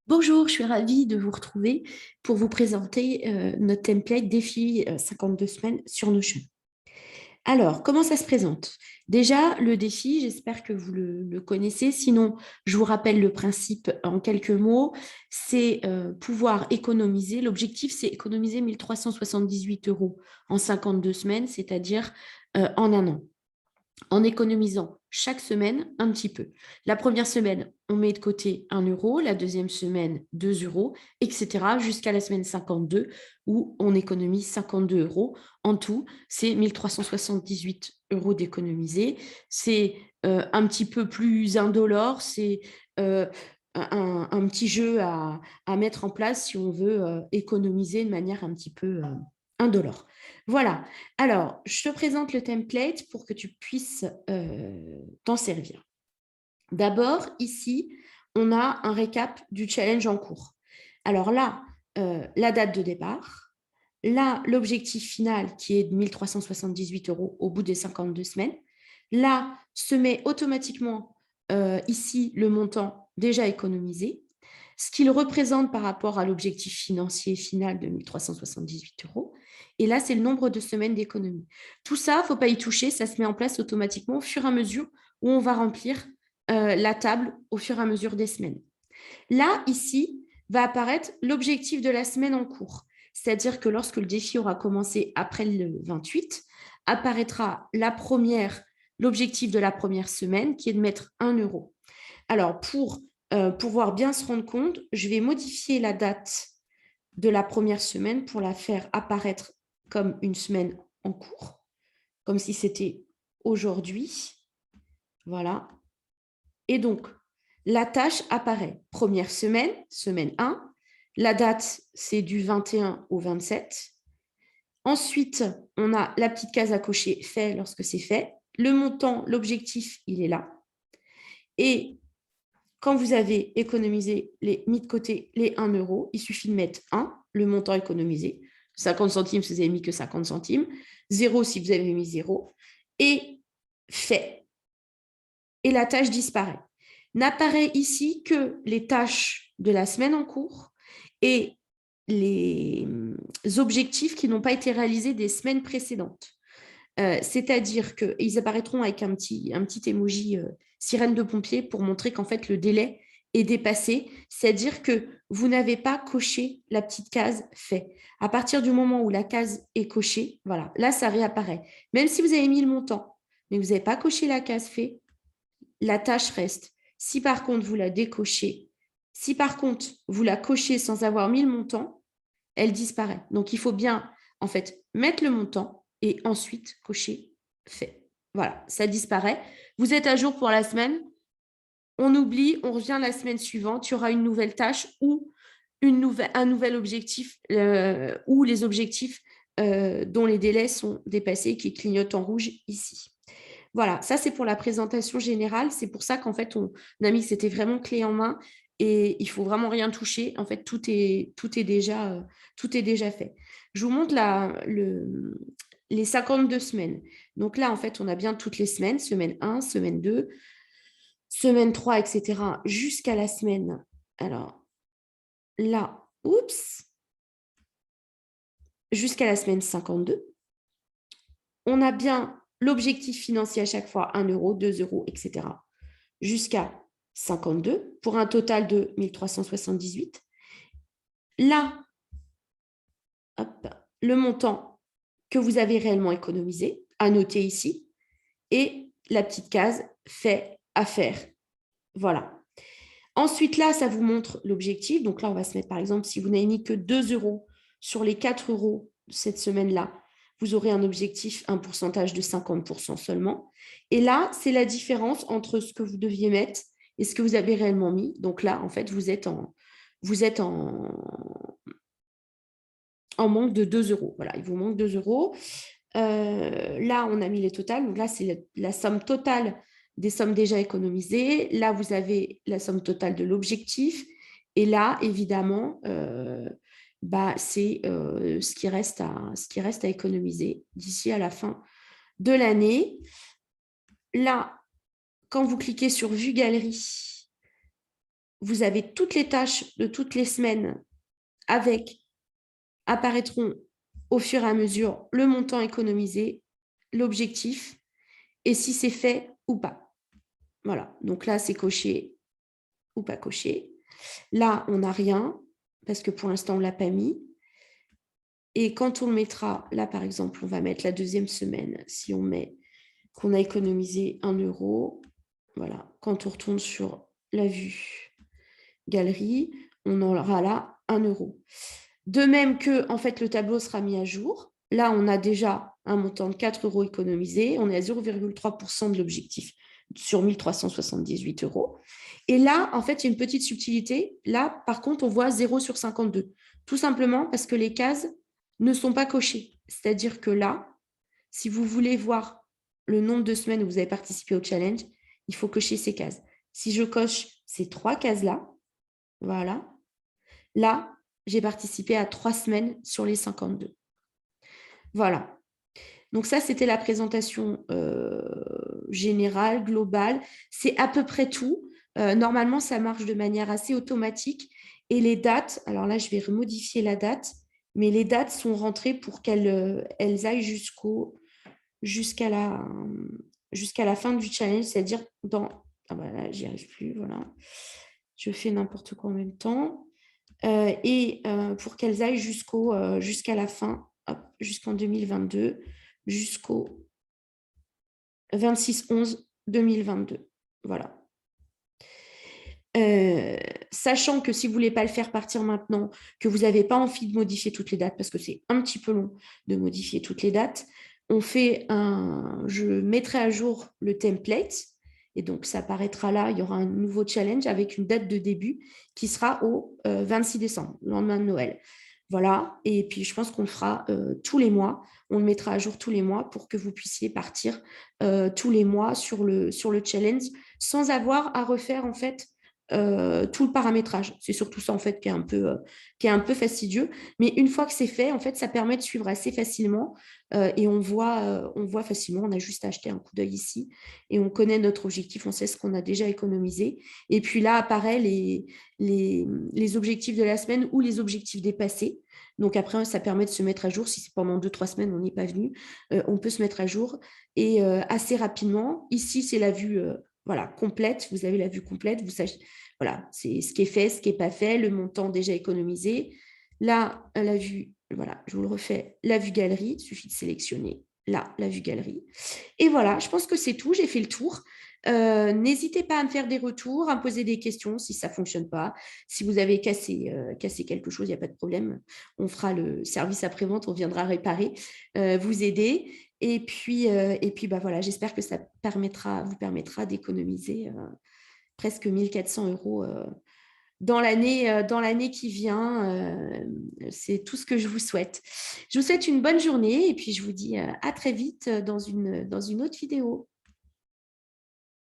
Bonjour, je suis ravie de vous retrouver pour vous présenter notre template défi 52 semaines sur Notion. Alors, comment ça se présente? Déjà, le défi, j'espère que vous le connaissez. Sinon, je vous rappelle le principe en quelques mots. C'est pouvoir économiser. L'objectif, c'est économiser 1 378 € en 52 semaines, c'est-à-dire en un an, en économisant chaque semaine un petit peu. La première semaine, on met de côté 1 €, la deuxième semaine 2 €, etc. jusqu'à la semaine 52 où on économise 52 €. En tout, c'est 1 378 € d'économiser. C'est un petit peu plus indolore, c'est un petit jeu à mettre en place si on veut économiser de manière un petit peu indolore. Voilà. Alors, je te présente le template pour que tu puisses t'en servir. D'abord, ici, on a un récap du challenge en cours. Alors là, la date de départ. Là, l'objectif final qui est de 1 378 € au bout des 52 semaines. Là, se met automatiquement ici le montant déjà économisé, ce qu'il représente par rapport à l'objectif financier final de 1 378 €. Et là, c'est le nombre de semaines d'économie. Tout ça, il ne faut pas y toucher, ça se met en place automatiquement au fur et à mesure où on va remplir la table au fur et à mesure des semaines. Là, ici, va apparaître l'objectif de la semaine en cours. C'est-à-dire que lorsque le défi aura commencé après le 28, apparaîtra l'objectif de la première semaine qui est de mettre 1 €. Alors, pour pouvoir bien se rendre compte, je vais modifier la date de la première semaine pour la faire apparaître comme une semaine en cours, comme si c'était aujourd'hui. Voilà. Et donc, la tâche apparaît. Première semaine, semaine 1. La date, c'est du 21 au 27. Ensuite, on a la petite case à cocher fait lorsque c'est fait. Le montant, l'objectif, il est là. Et quand vous avez économisé, mis de côté les 1 €, il suffit de mettre 1, le montant économisé. 50 centimes si vous avez mis que 50 centimes. 0 si vous avez mis 0. Et fait. Et la tâche disparaît. N'apparaît ici que les tâches de la semaine en cours et les objectifs qui n'ont pas été réalisés des semaines précédentes. C'est-à-dire qu'ils apparaîtront avec un petit emoji sirène de pompier pour montrer qu'en fait le délai est dépassé, c'est-à-dire que vous n'avez pas coché la petite case fait. À partir du moment où la case est cochée, voilà, là ça réapparaît. Même si vous avez mis le montant, mais vous n'avez pas coché la case fait, la tâche reste. Si par contre vous la décochez, si par contre vous la cochez sans avoir mis le montant, elle disparaît. Donc il faut bien en fait mettre le montant et ensuite cocher fait. Voilà, ça disparaît. Vous êtes à jour pour la semaine. On oublie, on revient la semaine suivante. Il y aura une nouvelle tâche ou un nouvel objectif ou les objectifs dont les délais sont dépassés qui clignotent en rouge ici. Voilà, ça c'est pour la présentation générale. C'est pour ça qu'en fait, on a mis que c'était vraiment clé en main et il faut vraiment rien toucher. En fait, tout est déjà fait. Je vous montre les 52 semaines. Donc là, en fait, on a bien toutes les semaines, semaine 1, semaine 2, semaine 3, etc. jusqu'à la semaine. Alors là, oups, jusqu'à la semaine 52. On a bien l'objectif financier à chaque fois, 1 €, 2 €, etc. jusqu'à 52 pour un total de 1378. Là, hop, le montant que vous avez réellement économisé, à noter ici, et la petite case fait à faire. Voilà. Ensuite, là, ça vous montre l'objectif. Donc là, on va se mettre, par exemple, si vous n'avez mis que 2 € sur les 4 € cette semaine-là, vous aurez un objectif, un pourcentage de 50% seulement. Et là, c'est la différence entre ce que vous deviez mettre et ce que vous avez réellement mis. Donc là, en fait, vous êtes en manque de 2 €. Voilà, il vous manque 2 €. Là, on a mis les totales. Donc là, c'est la somme totale des sommes déjà économisées. Là, vous avez la somme totale de l'objectif. Et là, évidemment, c'est ce qui reste à économiser d'ici à la fin de l'année. Là, quand vous cliquez sur Vue Galerie, vous avez toutes les tâches de toutes les semaines avec apparaîtront au fur et à mesure le montant économisé, l'objectif et si c'est fait ou pas. Voilà, donc là, c'est coché ou pas coché. Là, on n'a rien parce que pour l'instant, on ne l'a pas mis. Et quand on le mettra, là, par exemple, on va mettre la deuxième semaine, si on met qu'on a économisé 1 euro, voilà, quand on retourne sur la vue galerie, on aura là 1 euro. De même que, en fait, le tableau sera mis à jour. Là, on a déjà un montant de 4 euros économisé. On est à 0,3% de l'objectif sur 1378 euros. Et là, en fait, il y a une petite subtilité. Là, par contre, on voit 0 sur 52. Tout simplement parce que les cases ne sont pas cochées. C'est-à-dire que là, si vous voulez voir le nombre de semaines où vous avez participé au challenge, il faut cocher ces cases. Si je coche ces 3 cases-là, voilà, là, j'ai participé à 3 semaines sur les 52. Voilà. Donc ça, c'était la présentation générale, globale. C'est à peu près tout. Normalement, ça marche de manière assez automatique. Et les dates, alors là, je vais remodifier la date, mais les dates sont rentrées pour qu'elles aillent jusqu'à la fin du challenge, c'est-à-dire dans... Ah bah là, j'y arrive plus, voilà. Je fais n'importe quoi en même temps. Et pour qu'elles aillent jusqu'à la fin, jusqu'en 2022, jusqu'au 26/11/2022. Voilà. Sachant que si vous ne voulez pas le faire partir maintenant, que vous n'avez pas envie de modifier toutes les dates, parce que c'est un petit peu long de modifier toutes les dates, je mettrai à jour le template, et donc ça apparaîtra là, il y aura un nouveau challenge avec une date de début qui sera au 26 décembre, le lendemain de Noël. Voilà, et puis je pense qu'on le fera tous les mois, on le mettra à jour tous les mois pour que vous puissiez partir tous les mois sur le challenge sans avoir à refaire en fait tout le paramétrage. C'est surtout ça en fait qui est un peu fastidieux. Mais une fois que c'est fait, en fait, ça permet de suivre assez facilement et on voit facilement. On a juste à acheter un coup d'œil ici et on connaît notre objectif, on sait ce qu'on a déjà économisé. Et puis là apparaît les objectifs de la semaine ou les objectifs dépassés. Donc après, ça permet de se mettre à jour. Si c'est pendant 2-3 semaines, on n'y est pas venu, on peut se mettre à jour et assez rapidement. Ici, c'est la vue voilà, complète. Vous avez la vue complète. Vous savez, voilà, c'est ce qui est fait, ce qui n'est pas fait, le montant déjà économisé. Là, la vue, voilà, je vous le refais, la vue galerie. Il suffit de sélectionner là, la vue galerie. Et voilà, je pense que c'est tout. J'ai fait le tour. N'hésitez pas à me faire des retours, à me poser des questions si ça ne fonctionne pas. Si vous avez cassé quelque chose, il n'y a pas de problème. On fera le service après-vente, on viendra réparer, vous aider. Et puis bah voilà, j'espère que ça vous permettra d'économiser presque 1 400 euros dans l'année qui vient. C'est tout ce que je vous souhaite. Je vous souhaite une bonne journée et puis je vous dis à très vite dans une autre vidéo.